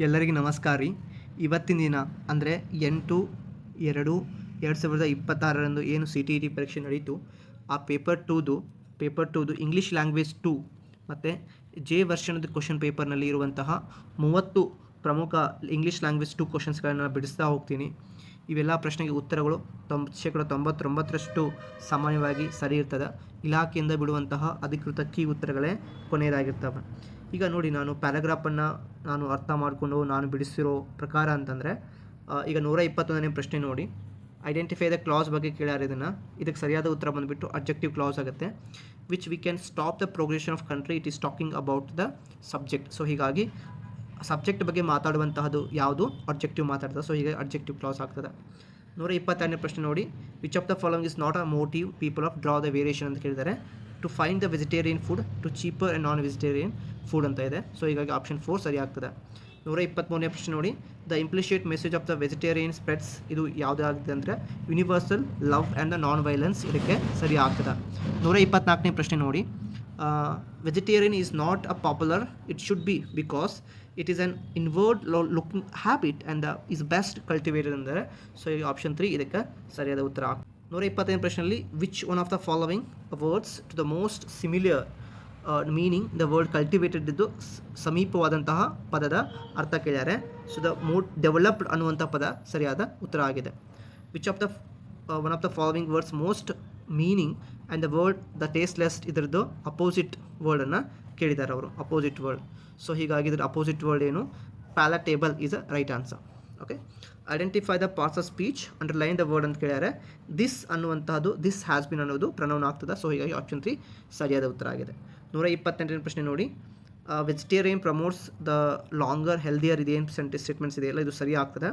ಎಲ್ಲರಿಗೂ ನಮಸ್ಕಾರ ರೀ. ಇವತ್ತಿನ ದಿನ ಅಂದರೆ 8/2/2026 ಏನು CTET ಪರೀಕ್ಷೆ ನಡೀತು, ಆ ಪೇಪರ್ ಟೂದು ಇಂಗ್ಲೀಷ್ ಲ್ಯಾಂಗ್ವೇಜ್ 2 ಮತ್ತು ಜೆ ವರ್ಷನದ ಕ್ವಶನ್ ಪೇಪರ್ನಲ್ಲಿ ಇರುವಂತಹ 30 ಪ್ರಮುಖ ಇಂಗ್ಲೀಷ್ ಲ್ಯಾಂಗ್ವೇಜ್ 2 ಕ್ವಶನ್ಸ್ಗಳನ್ನು ಬಿಡಿಸ್ತಾ ಹೋಗ್ತೀನಿ. ಇವೆಲ್ಲ ಪ್ರಶ್ನೆಗೆ ಉತ್ತರಗಳು 99% ಸಾಮಾನ್ಯವಾಗಿ ಸರಿ ಇರ್ತದೆ. ಇಲಾಖೆಯಿಂದ ಬಿಡುವಂತಹ ಅಧಿಕೃತ ಕೀ ಉತ್ತರಗಳೇ ಕೊನೆಯದಾಗಿರ್ತವೆ. ಈಗ ನೋಡಿ, ನಾನು ಪ್ಯಾರಾಗ್ರಾಫನ್ನು ನಾನು ಅರ್ಥ ಮಾಡಿಕೊಂಡು ನಾನು ಬಿಡಿಸಿರೋ ಪ್ರಕಾರ ಅಂತಂದರೆ, ಈಗ 121ನೇ ಪ್ರಶ್ನೆ ನೋಡಿ, ಐಡೆಂಟಿಫೈ ದ ಕ್ಲಾಸ್ ಬಗ್ಗೆ ಕೇಳ್ಯಾರ. ಇದಕ್ಕೆ ಸರಿಯಾದ ಉತ್ತರ ಬಂದುಬಿಟ್ಟು ಅಬ್ಜೆಕ್ಟಿವ್ ಕ್ಲಾಸ್ ಆಗುತ್ತೆ. Which we can stop the progression of country, it is talking about the subject. So ಹೀಗಾಗಿ ಸಬ್ಜೆಕ್ಟ್ ಬಗ್ಗೆ ಮಾತಾಡುವಂತಹದ್ದು ಯಾವುದು ಅಬ್ಜೆಕ್ಟಿವ್ ಮಾತಾಡ್ತದೆ. ಸೊ ಹೀಗಾಗಿ ಅಬ್ಜೆಕ್ಟಿವ್ ಕ್ಲಾಸ್ ಆಗ್ತದೆ. 122ನೇ ಪ್ರಶ್ನೆ ನೋಡಿ, which of the following is not a motive people of draw the variation ಅಂತ ಕೇಳಿದ್ದಾರೆ. To find the vegetarian food, to cheaper and non vegetarian food ಅಂತ ಇದೆ. ಸೊ ಹೀಗಾಗಿ ಆಪ್ಷನ್ 4 ಸರಿ ಆಗ್ತದೆ. 123ನೇ ಪ್ರಶ್ನೆ ನೋಡಿ, the implicit message of the vegetarian spreads, ಇದು ಯಾವುದಾಗಿದೆ ಅಂದರೆ universal love and the non violence, ಇದಕ್ಕೆ ಸರಿ ಆಗ್ತದೆ. 124ನೇ ಪ್ರಶ್ನೆ ನೋಡಿ, vegetarian is not a popular, it should be because it is an inward looking habit and is best cultivated ಅಂದರೆ. ಸೊ ಈ ಆಪ್ಷನ್ 3 ಇದಕ್ಕೆ ಸರಿಯಾದ ಉತ್ತರ. 125ನೇ ಪ್ರಶ್ನೆಯಲ್ಲಿ which one of the following words to the most similar meaning the word cultivated, ಇದು ಸಮೀಪವಾದಂತಹ ಪದದ ಅರ್ಥ ಕೇಳ್ಯಾರೆ. ಸೊ ದ ಮೋರ್ ಡೆವಲಪ್ಡ್ ಅನ್ನುವಂಥ ಪದ ಸರಿಯಾದ ಉತ್ತರ ಆಗಿದೆ. Which of the one of the following words most meaning and the word the tasteless, ಇದರದ್ದು opposite ವರ್ಡನ್ನು ಕೇಳಿದ್ದಾರೆ ಅವರು, ಅಪೋಸಿಟ್ ವರ್ಡ್. ಸೊ ಹೀಗಾಗಿ ಇದರ ಅಪೋಸಿಟ್ ವರ್ಡ್ ಏನು? Palatable is a right answer. Okay, identify the parts of speech, underline the word ಅಂತ ಕೇಳ್ಯಾರೆ. This ಅನ್ನುವಂತಹದ್ದು this has been ಅನ್ನೋದು ಪ್ರನೌನ್ ಆಗ್ತದೆ. ಸೊ ಹೀಗಾಗಿ ಆಪ್ಷನ್ 3 ಸರಿಯಾದ ಉತ್ತರ ಆಗಿದೆ. 128ನೇ ಪ್ರಶ್ನೆ ನೋಡಿ, vegetarian promotes the longer healthier, ಇದೇನು ಸ್ಟೇಟ್ಮೆಂಟ್ಸ್ ಇದೆಯಲ್ಲ ಇದು ಸರಿ ಆಗ್ತದೆ.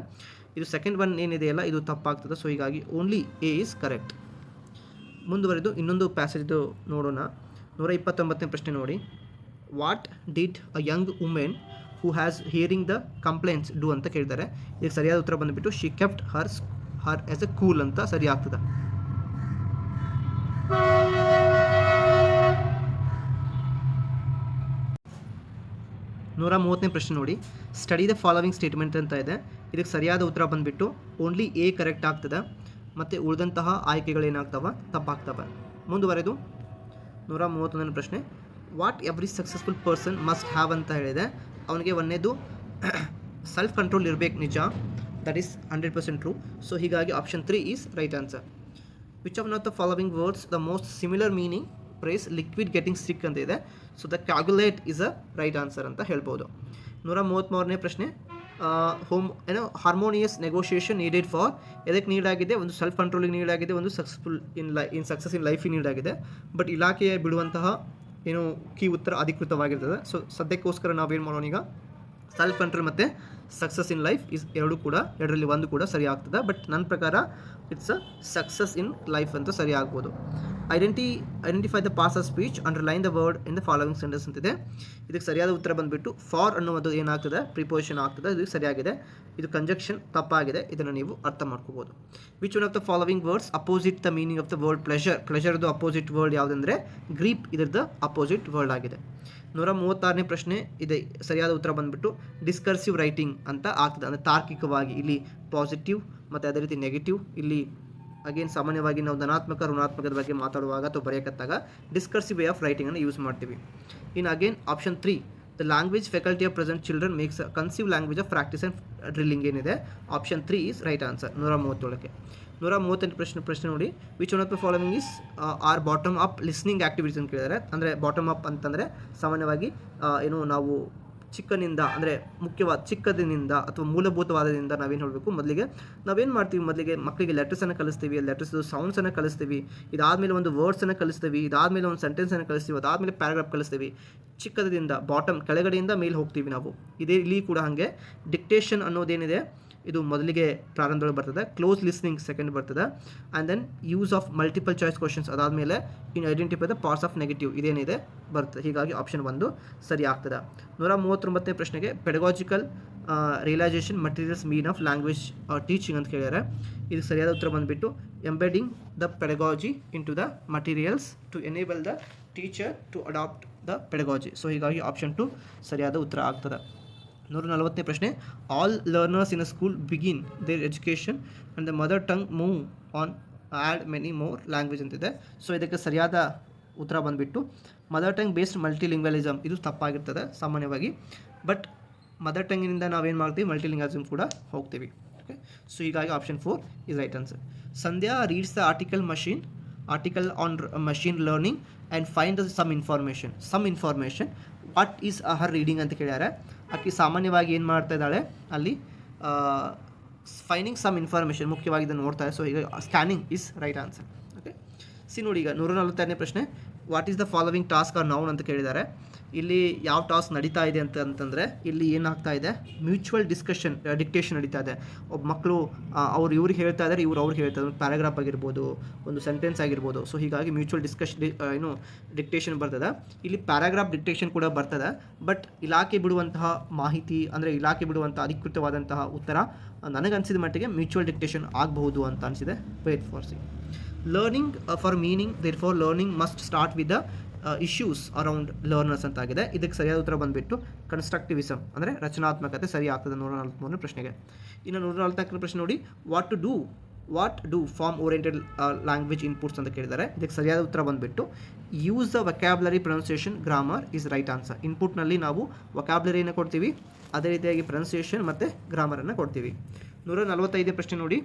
ಇದು ಸೆಕೆಂಡ್ ಒನ್ ಏನಿದೆಯಲ್ಲ ಇದು ತಪ್ಪಾಗ್ತದೆ. ಸೊ ಹೀಗಾಗಿ ಓನ್ಲಿ ಎ ಈಸ್ ಕರೆಕ್ಟ್. ಮುಂದುವರೆದು ಇನ್ನೊಂದು ಪ್ಯಾಸೇಜ್ ನೋಡೋಣ. 129ನೇ ಪ್ರಶ್ನೆ ನೋಡಿ, what did a young women who has hearing the complaints do ಅಂತ ಕೇಳಿದ್ದಾರೆ. ಇದಕ್ಕೆ ಸರಿಯಾದ ಉತ್ತರ ಬಂದುಬಿಟ್ಟು she kept her as A cool ಅಂತ ಸರಿ ಆಗ್ತದೆ. 130ನೇ ಪ್ರಶ್ನೆ ನೋಡಿ, ಸ್ಟಡಿ ದ ಫಾಲೋವಿಂಗ್ ಸ್ಟೇಟ್ಮೆಂಟ್ ಅಂತ ಇದೆ. ಇದಕ್ಕೆ ಸರಿಯಾದ ಉತ್ತರ ಬಂದುಬಿಟ್ಟು ಓನ್ಲಿ ಎ ಕರೆಕ್ಟ್ ಆಗ್ತದೆ, ಮತ್ತು ಉಳಿದಂತಹ ಆಯ್ಕೆಗಳೇನಾಗ್ತವೆ ತಪ್ಪಾಗ್ತವೆ. ಮುಂದುವರೆದು 131ನೇ ಪ್ರಶ್ನೆ, what every successful person must have ಅಂತ ಹೇಳಿದೆ. ಅವನಿಗೆ ಒಂದೇದು ಸೆಲ್ಫ್ ಕಂಟ್ರೋಲ್ ಇರಬೇಕು, ನಿಜ, ದಟ್ ಈಸ್ 100% ಟ್ರೂ. ಸೊ ಹೀಗಾಗಿ option 3 is right answer. Which of not the following words the most similar meaning price liquid getting stick ಅಂತ ಇದೆ. So the calculate is a right answer ಅಂತ ಹೇಳ್ಬೋದು. 133ನೇ ಪ್ರಶ್ನೆ, harmonious negotiation needed for, ಎದಕ್ಕೆ ನೀಡಾಗಿದೆ? ಒಂದು self ಕಂಟ್ರೋಲಿಗೆ ನೀಡಾಗಿದೆ, ಒಂದು ಸಕ್ಸಸ್ಫುಲ್ ಇನ್ ಸಕ್ಸಸ್ ಇನ್ ಲೈಫಿಗೆ ನೀಡಾಗಿದೆ. ಬಟ್ ಇಲಾಖೆಯ ಬಿಡುವಂತಹ ಕೀ ಉತ್ತರ ಅಧಿಕೃತವಾಗಿರ್ತದೆ. ಸೊ ಸದ್ಯಕ್ಕೋಸ್ಕರ ನಾವೇನು ಮಾಡೋಣ, ಈಗ ಸೆಲ್ಫ್ ಕಂಟ್ರೋಲ್ ಮತ್ತು ಸಕ್ಸಸ್ ಇನ್ ಲೈಫ್ ಎರಡರಲ್ಲಿ ಒಂದು ಕೂಡ ಸರಿ ಆಗ್ತದೆ. ಬಟ್ ನನ್ನ ಪ್ರಕಾರ it's a success in life ಅಂತ ಸರಿ ಆಗ್ಬೋದು. Identify the parts of speech, underline the word in the following sentence ಅಂತಿದೆ. ಇದಕ್ಕೆ ಸರಿಯಾದ ಉತ್ತರ ಬಂದುಬಿಟ್ಟು ಫಾರ್ ಅನ್ನುವುದು ಏನಾಗ್ತದೆ, ಪ್ರಿಪೋಸಿಷನ್ ಆಗ್ತದೆ. ಇದು ಸರಿಯಾಗಿದೆ. ಇದು ಕಂಜಕ್ಷನ್ ತಪ್ಪಾಗಿದೆ, ಇದನ್ನು ನೀವು ಅರ್ಥ ಮಾಡ್ಕೋಬೋದು. Which one of the following words opposite the meaning of the word pleasure, ಪ್ಲೆಷರ್ದು ಅಪೋಸಿಟ್ ವರ್ಡ್ ಯಾವುದಂದರೆ ಗ್ರೀಪ್, ಇದರದ್ದು ಅಪೋಸಿಟ್ ವರ್ಡ್ ಆಗಿದೆ. 136ನೇ ಪ್ರಶ್ನೆ ಇದೆ, ಸರಿಯಾದ ಉತ್ತರ ಬಂದುಬಿಟ್ಟು ಡಿಸ್ಕರ್ಸಿವ್ ರೈಟಿಂಗ್ ಅಂತ ಆಗ್ತದೆ. ಅಂದರೆ ತಾರ್ಕಿಕವಾಗಿ, ಇಲ್ಲಿ ಪಾಸಿಟಿವ್ ಮತ್ತು ಅದೇ ರೀತಿ ನೆಗೆಟಿವ್, ಇಲ್ಲಿ ಅಗೇನ್ ಸಾಮಾನ್ಯವಾಗಿ ನಾವು ಧನಾತ್ಮಕ ಋಣಾತ್ಮಕದ ಬಗ್ಗೆ ಮಾತಾಡುವಾಗ ಅಥವಾ ಬರೆಯಕತ್ತಾಗ ಡಿಸ್ಕರ್ಸಿವ್ ವೇ ಆಫ್ ರೈಟಿಂಗನ್ನು ಯೂಸ್ ಮಾಡ್ತೀವಿ. ಇನ್ನು again option 3, the language faculty of present children makes a conceive language of practice and drilling ಏನಿದೆ, ಆಪ್ಷನ್ 3 ಈಸ್ ರೈಟ್ ಆನ್ಸರ್. 137ಕ್ಕೆ 138 ಪ್ರಶ್ನೆ ನೋಡಿ, which one of the following is or bottom up listening activities ಅಂತ ಕೇಳಿದ್ದಾರೆ. ಅಂದರೆ bottom up ಅಂತಂದರೆ ಸಾಮಾನ್ಯವಾಗಿ ನಾವು ಚಿಕ್ಕನಿಂದ, ಅಂದರೆ ಮುಖ್ಯವಾದ ಚಿಕ್ಕದಿನಿಂದ ಅಥವಾ ಮೂಲಭೂತವಾದದಿಂದ ನಾವೇನು ಹೇಳಬೇಕು, ನಾವೇನು ಮಾಡ್ತೀವಿ, ಮಕ್ಕಳಿಗೆ ಲೆಟರ್ಸನ್ನು ಕಲಿಸ್ತೀವಿ, ಲೆಟರ್ಸ್ದು ಸೌಂಡ್ಸನ್ನು ಕಲಿಸ್ತೀವಿ, ಇದಾದಮೇಲೆ ಒಂದು ವರ್ಡ್ಸನ್ನು ಕಲಿಸ್ತೀವಿ, ಇದಾದಮೇಲೆ ಒಂದು ಸೆಂಟೆನ್ಸನ್ನು ಕಲಿಸ್ತೀವಿ, ಅದಾದಮೇಲೆ ಪ್ಯಾರಾಗ್ರಾಫ್ ಕಲಿಸ್ತೀವಿ. ಚಿಕ್ಕದಿಂದ ಬಾಟಮ್ ಕೆಳಗಡೆಯಿಂದ ಮೇಲೆ ಹೋಗ್ತೀವಿ ನಾವು. ಇಲ್ಲಿ ಕೂಡ ಹಾಗೆ ಡಿಕ್ಟೇಷನ್ ಅನ್ನೋದೇನಿದೆ ಇದು ಮೊದಲಿಗೆ ಪ್ರಾರಂಭದಲ್ಲಿ ಬರ್ತದೆ, ಕ್ಲೋಸ್ ಲಿಸ್ನಿಂಗ್ ಸೆಕೆಂಡ್ ಬರ್ತದೆ, and then use of multiple choice questions ಅದಾದಮೇಲೆ in identify the parts of negative ಇದೇನಿದೆ ಬರ್ತದೆ. ಹೀಗಾಗಿ ಆಪ್ಷನ್ 1 ಸರಿ ಆಗ್ತದೆ. 139ನೇ ಪ್ರಶ್ನೆಗೆ pedagogical realization materials mean of language teaching ಅಂತ ಕೇಳಿದ್ದಾರೆ. ಇದು ಸರಿಯಾದ ಉತ್ತರ ಬಂದುಬಿಟ್ಟು embedding the pedagogy into the materials to enable the teacher to adapt the pedagogy. So ಹೀಗಾಗಿ ಆಪ್ಷನ್ 2 ಸರಿಯಾದ ಉತ್ತರ ಆಗ್ತದೆ. 140ನೇ ಪ್ರಶ್ನೆ, all learners in a school begin their education and the mother tongue move on add many more language ಅಂತಿದೆ. So ಇದಕ್ಕೆ ಸರಿಯಾದ ಉತ್ತರ ಬಂದುಬಿಟ್ಟು ಮದರ್ ಟಂಗ್ ಬೇಸ್ಡ್ ಮಲ್ಟಿಲಿಂಗ್ವಲಿಸಮ್. ಇದು ತಪ್ಪಾಗಿರ್ತದೆ ಸಾಮಾನ್ಯವಾಗಿ, ಬಟ್ ಮದರ್ ಟಂಗಿನಿಂದ ನಾವೇನು ಮಾಡ್ತೀವಿ, ಮಲ್ಟಿಲಿಂಗ್ವಲಿಸಮ್ ಕೂಡ ಹೋಗ್ತೀವಿ. ಓಕೆ, ಸೊ ಹೀಗಾಗಿ option 4 is right answer. Sandhya reads the article on machine learning and find some information what is her reading ಅಂತ ಕೇಳ್ಯಾರೆ. ಆಕೆ ಸಾಮಾನ್ಯವಾಗಿ ಏನು ಮಾಡ್ತಾ ಇದ್ದಾಳೆ ಅಲ್ಲಿ, ಫೈಂಡಿಂಗ್ ಸಮ್ ಇನ್ಫಾರ್ಮೇಷನ್ ಮುಖ್ಯವಾಗಿ ಇದನ್ನು ನೋಡ್ತಾರೆ. ಸೊ ಈಗ scanning is right answer. Okay, ನೋಡಿ ಈಗ 142ನೇ ಪ್ರಶ್ನೆ, what is the following task are noun ಅಂತ ಕೇಳಿದ್ದಾರೆ. ಇಲ್ಲಿ ಯಾವ ಟಾಸ್ಕ್ ನಡೀತಾ ಇದೆ ಅಂತಂದರೆ ಇಲ್ಲಿ ಏನಾಗ್ತಾ ಇದೆ, ಮ್ಯೂಚುವಲ್ ಡಿಕ್ಟೇಷನ್ ನಡೀತಾ ಇದೆ. ಒಬ್ಬ ಮಕ್ಕಳು ಅವ್ರು ಇವ್ರಿಗೆ ಹೇಳ್ತಾ ಇದ್ದಾರೆ, ಇವ್ರು ಅವ್ರಿಗೆ ಹೇಳ್ತಾ ಇದ್ದಾರೆ. ಪ್ಯಾರಾಗ್ರಾಫ್ ಆಗಿರ್ಬೋದು, ಒಂದು ಸೆಂಟೆನ್ಸ್ ಆಗಿರ್ಬೋದು. ಸೊ ಹೀಗಾಗಿ ಮ್ಯೂಚುವಲ್ ಡಿಕ್ಟೇಷನ್ ಬರ್ತದೆ. ಇಲ್ಲಿ ಪ್ಯಾರಾಗ್ರಾಫ್ ಡಿಕ್ಟೇಷನ್ ಕೂಡ ಬರ್ತದೆ. ಬಟ್ ಇಲಾಖೆ ಬಿಡುವಂತಹ ಮಾಹಿತಿ, ಅಂದರೆ ಇಲಾಖೆ ಬಿಡುವಂಥ ಅಧಿಕೃತವಾದಂತಹ ಉತ್ತರ ನನಗನ್ಸಿದ ಮಟ್ಟಿಗೆ ಮ್ಯೂಚುವಲ್ ಡಿಕ್ಟೇಷನ್ ಆಗಬಹುದು ಅಂತ ಅನಿಸಿದೆ. Wait for C. Learning for meaning, therefore learning must start with the issues around learners ಅಂತಾಗಿದೆ. ಇದಕ್ಕೆ ಸರಿಯಾದ ಉತ್ತರ ಬಂದುಬಿಟ್ಟು ಕನ್ಸ್ಟ್ರಕ್ಟಿವಿಸಮ್, ಅಂದರೆ ರಚನಾತ್ಮಕತೆ ಸರಿ ಆಗ್ತದೆ 143ನೇ ಪ್ರಶ್ನೆಗೆ. ಇನ್ನು 144ನೇ ಪ್ರಶ್ನೆ ನೋಡಿ, what do form oriented language inputs ಅಂತ ಕೇಳಿದ್ದಾರೆ. ಇದಕ್ಕೆ ಸರಿಯಾದ ಉತ್ತರ ಬಂದುಬಿಟ್ಟು use the vocabulary, pronunciation, grammar is right answer. ಇನ್ಪುಟ್ನಲ್ಲಿ ನಾವು ವೊಕ್ಯಾಬ್ಯುಲರಿಯನ್ನು ಕೊಡ್ತೀವಿ, ಅದೇ ರೀತಿಯಾಗಿ ಪ್ರೊನೌನ್ಸಿಯೇಷನ್ ಮತ್ತು ಗ್ರಾಮರನ್ನು ಕೊಡ್ತೀವಿ. 145ನೇ ಪ್ರಶ್ನೆ ನೋಡಿ,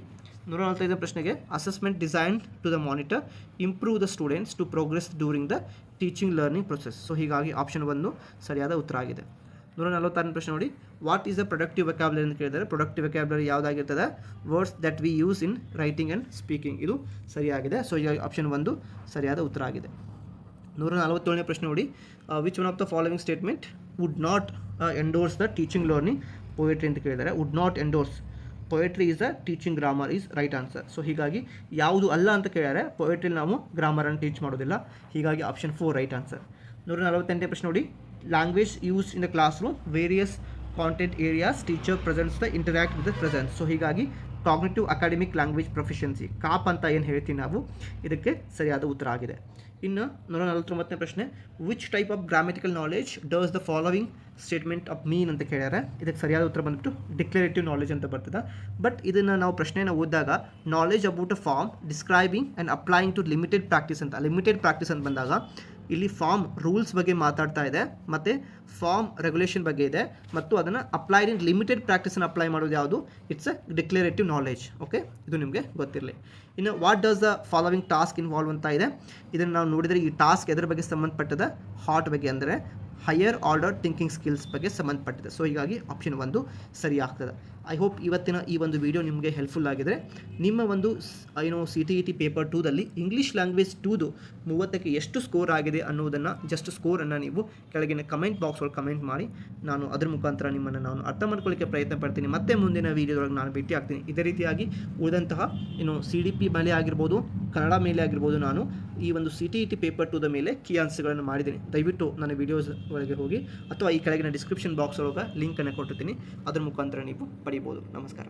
145ನೇ ಪ್ರಶ್ನೆಗೆ assessment design to the monitor improve the students to progress during the teaching learning process. So ಹೀಗಾಗಿ ಆಪ್ಷನ್ 1 ಸರಿಯಾದ ಉತ್ತರ ಆಗಿದೆ. 146ನೇ ಪ್ರಶ್ನೆ ನೋಡಿ, what is the productive vocabulary ಅಂತ ಕೇಳಿದರೆ. ಪ್ರೊಡಕ್ಟಿವ್ ವೊಕ್ಯಾಬ್ಯುಲರಿ ಯಾವುದಾಗಿರ್ತದೆ, words that we use in writing and speaking. ಇದು ಸರಿಯಾಗಿದೆ. ಸೊ ಹೀಗಾಗಿ ಆಪ್ಷನ್ 1 ಸರಿಯಾದ ಉತ್ತರ ಆಗಿದೆ. 147ನೇ ಪ್ರಶ್ನೆ ನೋಡಿ, which one of the following statement would not endorse the teaching learning poetry ಅಂತ ಕೇಳಿದ್ದಾರೆ. Would not endorse poetry is a teaching grammar is right answer. So ಹೀಗಾಗಿ ಯಾವುದು ಅಲ್ಲ ಅಂತ ಕೇಳಿದರೆ, ಪೊಯೆಟ್ರಿಲಿ ನಾವು ಗ್ರಾಮರನ್ನು ಟೀಚ್ ಮಾಡೋದಿಲ್ಲ. ಹೀಗಾಗಿ ಆಪ್ಷನ್ 4 ರೈಟ್ ಆನ್ಸರ್. 148ನೇ ಪ್ರಶ್ನೆ ನೋಡಿ, language use in the class room various content areas teacher presents the interact with the presence. So ಹೀಗಾಗಿ ಕಾಗ್ನಿಟಿವ್ ಅಕಾಡೆಮಿಕ್ ಲ್ಯಾಂಗ್ವೇಜ್ ಪ್ರೊಫಿಷಿಯನ್ಸಿ, ಕಾಪ್ ಅಂತ ಏನು ಹೇಳ್ತೀವಿ ನಾವು, ಇದಕ್ಕೆ ಸರಿಯಾದ ಉತ್ತರ ಆಗಿದೆ. ಇನ್ನು 149ನೇ ಪ್ರಶ್ನೆ, which type of grammatical knowledge does the following statement of mean ಅಂತ ಕೇಳ್ಯಾರೆ. ಇದಕ್ಕೆ ಸರಿಯಾದ ಉತ್ತರ ಬಂದ್ಬಿಟ್ಟು ಡಿಕ್ಲರೇಟಿವ್ ನಾಲೆಜ್ ಅಂತ ಬರ್ತದೆ. ಬಟ್ ಇದನ್ನು ನಾವು ಪ್ರಶ್ನೆಯನ್ನು ಓದಿದಾಗ knowledge about a form describing and applying to limited practice ಅಂತ ಬಂದಾಗ ಇಲ್ಲಿ ಫಾರ್ಮ್ ರೂಲ್ಸ್ ಬಗ್ಗೆ ಮಾತಾಡ್ತಾ ಇದೆ, ಮತ್ತು ಫಾರ್ಮ್ ರೆಗ್ಯುಲೇಷನ್ ಬಗ್ಗೆ ಇದೆ, ಮತ್ತು ಅದನ್ನು ಅಪ್ಲೈಡ್ ಇನ್ ಲಿಮಿಟೆಡ್ ಪ್ರಾಕ್ಟೀಸನ್ನು ಅಪ್ಲೈ ಮಾಡೋದು ಯಾವುದು, it's a declarative knowledge. Okay, ಇದು ನಿಮಗೆ ಗೊತ್ತಿರಲಿ. ಇನ್ನು what does the following task involve ಅಂತ ಇದೆ. ಇದನ್ನು ನಾವು ನೋಡಿದರೆ ಈ ಟಾಸ್ಕ್ ಎದರ ಬಗ್ಗೆ ಸಂಬಂಧಪಟ್ಟದ, ಹಾರ್ಟ್ ಬಗ್ಗೆ, ಅಂದರೆ ಹೈಯರ್ ಆರ್ಡರ್ ಥಿಂಕಿಂಗ್ ಸ್ಕಿಲ್ಸ್ ಬಗ್ಗೆ ಸಂಬಂಧಪಟ್ಟಿದೆ. ಸೊ ಹೀಗಾಗಿ ಆಪ್ಷನ್ 1 ಸರಿ ಆಗ್ತದೆ. ಐ ಹೋಪ್ ಇವತ್ತಿನ ಈ ಒಂದು ವಿಡಿಯೋ ನಿಮಗೆ ಹೆಲ್ಪ್ಫುಲ್ ಆಗಿದೆ. ನಿಮ್ಮ ಒಂದು CTET ಪೇಪರ್ 2ದಲ್ಲಿ ಇಂಗ್ಲೀಷ್ ಲ್ಯಾಂಗ್ವೇಜ್ 2ದು 30ಕ್ಕೆ ಎಷ್ಟು ಸ್ಕೋರ್ ಆಗಿದೆ ಅನ್ನೋದನ್ನು, ಜಸ್ಟ್ ಸ್ಕೋರನ್ನು ನೀವು ಕೆಳಗಿನ ಕಮೆಂಟ್ ಬಾಕ್ಸ್ ಒಳಗೆ ಕಮೆಂಟ್ ಮಾಡಿ, ನಾನು ಅದರ ಮುಖಾಂತರ ನಿಮ್ಮನ್ನು ನಾನು ಅರ್ಥ ಮಾಡ್ಕೊಳ್ಳಿಕ್ಕೆ ಪ್ರಯತ್ನ ಪಡ್ತೀನಿ. ಮತ್ತೆ ಮುಂದಿನ ವೀಡಿಯೋದೊಳಗೆ ನಾನು ಭೇಟಿ ಆಗ್ತೀನಿ. ಇದೇ ರೀತಿಯಾಗಿ ಉಳಿದಂತಹ CDP ಮೇಲೆ ಆಗಿರ್ಬೋದು, ಕನ್ನಡ ಮೇಲೆ ಆಗಿರ್ಬೋದು, ನಾನು ಈ ಒಂದು CTET ಪೇಪರ್ 2ದ ಮೇಲೆ ಕೀ ಆನ್ಸರ್ಗಳನ್ನು ಮಾಡಿದ್ದೀನಿ. ದಯವಿಟ್ಟು ನನ್ನ ವೀಡಿಯೋಸ್ ಒಳಗೆ ಹೋಗಿ, ಅಥವಾ ಈ ಕೆಳಗಿನ ಡಿಸ್ಕ್ರಿಪ್ಷನ್ ಬಾಕ್ಸ್ ಒಳಗೆ ಲಿಂಕನ್ನು ಕೊಟ್ಟಿರ್ತೀನಿ, ಅದರ ಮುಖಾಂತರ ನೀವು ಪಡಿಬೋದು. ನಮಸ್ಕಾರ.